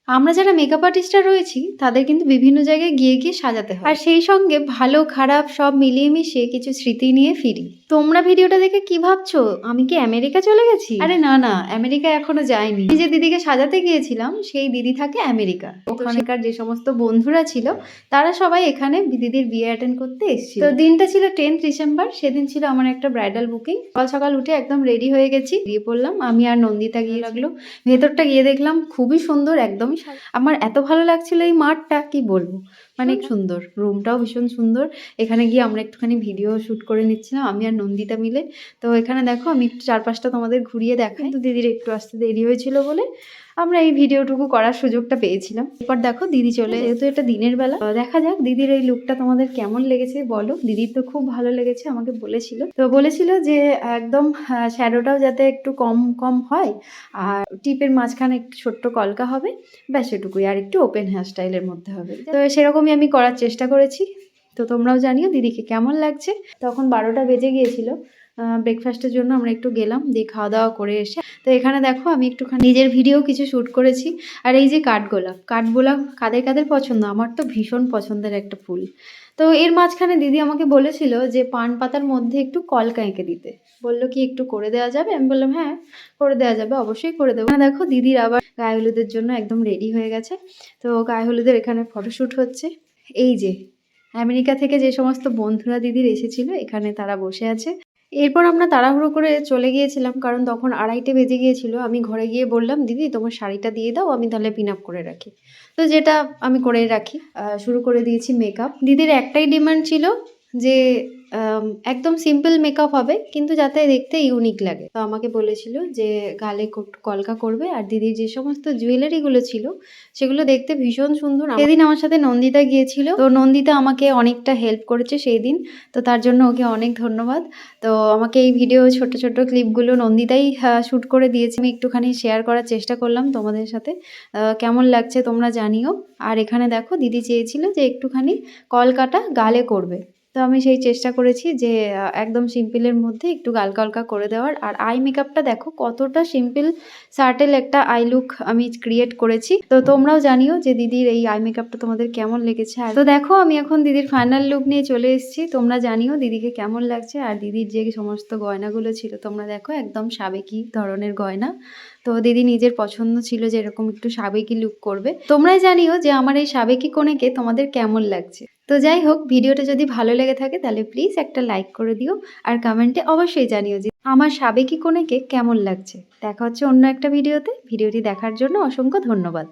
আমরা যারা মেকআপ আর্টিস্টরা রয়েছি তাদের কিন্তু বিভিন্ন জায়গায় গিয়ে গিয়ে সাজাতে হয়, আর সেই সঙ্গে ভালো খারাপ সব মিলিয়ে মিশিয়ে কিছু স্মৃতি নিয়ে ফিরি। তোমরা ভিডিওটা দেখে কি ভাবছো, আমি কি আমেরিকা চলে গেছি? আরে না না, আমেরিকা এখনো যাইনি। আমি যে দিদিকে সাজাতে গিয়েছিলাম সেই দিদি থাকে আমেরিকা। ওখানকার যে সমস্ত বন্ধুরা ছিল তারা সবাই এখানে দিদির বিয়ে অ্যাটেন্ড করতে এসেছিল। তো দিনটা ছিল 10th ডিসেম্বর। সেদিন ছিল আমার একটা ব্রাইডাল বুকিং। সকাল সকাল উঠে একদম রেডি হয়ে গেছি, দিয়ে পড়লাম। আমি আর নন্দিতা গিয়ে লাগলো। ভেতরটা গিয়ে দেখলাম খুবই সুন্দর, একদমই আমার এত ভালো লাগছিল এই মাঠটা, কি বলবো, মানে সুন্দর। রুমটাও ভীষণ সুন্দর। এখানে গিয়ে আমরা একটুখানি ভিডিও শ্যুট করে নিচ্ছিলাম আমি আর নন্দিতা মিলে। তো এখানে দেখো আমি একটু চারপাশটা তোমাদের ঘুরিয়ে দেখাই। কিন্তু দিদির একটু আসতে দেরি হয়েছিল বলে আমরা এই ভিডিওটুকু করার সুযোগটা পেয়েছিলাম। এরপর দেখো দিদি চলে, যেহেতু এটা দিনের বেলা, দেখা যাক দিদির এই লুকটা তোমাদের কেমন লেগেছে বলো। দিদির তো খুব ভালো লেগেছে, আমাকে বলেছিল যে একদম শ্যাডোটাও যাতে একটু কম কম হয়, আর টিপের মাঝখানে একটু ছোট্ট কলকা হবে, ব্যাস এটুকুই, আর একটু ওপেন হেয়ার স্টাইলের মধ্যে হবে। তো সেরকমই আমি করার চেষ্টা করেছি। তো তোমরাও জানিও দিদিকে কেমন লাগছে। তখন 12টা বেজে গিয়েছিল। ব্রেকফাস্টের জন্য আমরা একটু গেলাম, দিয়ে খাওয়া দাওয়া করে এসে তো এখানে দেখো আমি একটুখানি নিজের ভিডিও কিছু শ্যুট করেছি। আর এই যে কাঠগোলাপ, কাঠগোলাপ কাদের কাদের পছন্দ, আমার তো ভীষণ পছন্দের একটা ফুল। তো এর মাঝখানে দিদি আমাকে বলেছিল যে পান পাতার মধ্যে একটু কলকা এঁকে দিতে, বললো কি একটু করে দেওয়া যাবে? আমি বললাম হ্যাঁ করে দেওয়া যাবে, অবশ্যই করে দেবো। দেখো দিদির আবার গায়ে হলুদের জন্য একদম রেডি হয়ে গেছে। তো গায়ে হলুদের এখানে ফটোশ্যুট হচ্ছে। এই যে আমেরিকা থেকে যে সমস্ত বন্ধুরা দিদির এসেছিল এখানে তারা বসে আছে। এরপর আমরা তাড়াহুড়ো করে চলে গিয়েছিলাম, কারণ তখন 2:30 বেজে গিয়েছিল। আমি ঘরে গিয়ে বললাম দিদি তোমার শাড়িটা দিয়ে দাও, আমি তাহলে পিন আপ করে রাখি। তো যেটা আমি করে রাখি। শুরু করে দিয়েছি মেকআপ। দিদির একটাই ডিমান্ড ছিল যে একদম সিম্পল মেকআপ হবে, কিন্তু যাতে দেখতে ইউনিক লাগে। তো আমাকে বলেছিল যে গালে কলকা করবে, আর দিদির যে সমস্ত জুয়েলারিগুলো ছিল সেগুলো দেখতে ভীষণ সুন্দর। সেদিন আমার সাথে নন্দিতা গিয়েছিল, তো নন্দিতা আমাকে অনেকটা হেল্প করেছে সেই দিন। তো তার জন্য ওকে অনেক ধন্যবাদ। তো আমাকে এই ভিডিও ছোট ছোট ক্লিপগুলো নন্দিতাই শ্যুট করে দিয়েছে। আমি একটুখানি শেয়ার করার চেষ্টা করলাম তোমাদের সাথে। কেমন লাগছে তোমরা জানিও। আর এখানে দেখো দিদি চেয়েছিল যে একটুখানি কলকাটা গালে করবে, তো আমি সেই চেষ্টা করেছি যে একদম সিম্পলের মধ্যে একটু গাল কলকা করে দেওয়ার। আর আই মেকআপটা দেখো কতটা সিম্পল সার্টেল একটা আই লুক আমি ক্রিয়েট করেছি। তো তোমরাও জানিও যে দিদির এই আই মেকআপটা তোমাদের কেমন লেগেছে। আর তো দেখো আমি এখন দিদির ফাইনাল লুক নিয়ে চলে এসেছি। তোমরা জানিও দিদিকে কেমন লাগছে। আর দিদির যে সমস্ত গয়নাগুলো ছিল তোমরা দেখো একদম সাবেকি ধরনের গয়না। তো দিদি নিজের পছন্দ ছিল যে এরকম একটু সাবেকি লুক করবে। তোমরাই জানিও যে আমার এই সাবেকি কনেকে তোমাদের কেমন লাগছে। তো যাই হোক, ভিডিওটা যদি ভালো লেগে থাকে তাহলে প্লিজ একটা লাইক করে দিও, আর কমেন্টে অবশ্যই জানিও যে আমার সাবেকি কনেকে কেমন লাগছে। দেখা হচ্ছে অন্য একটা ভিডিওতে। ভিডিওটি দেখার জন্য অসংখ্য ধন্যবাদ।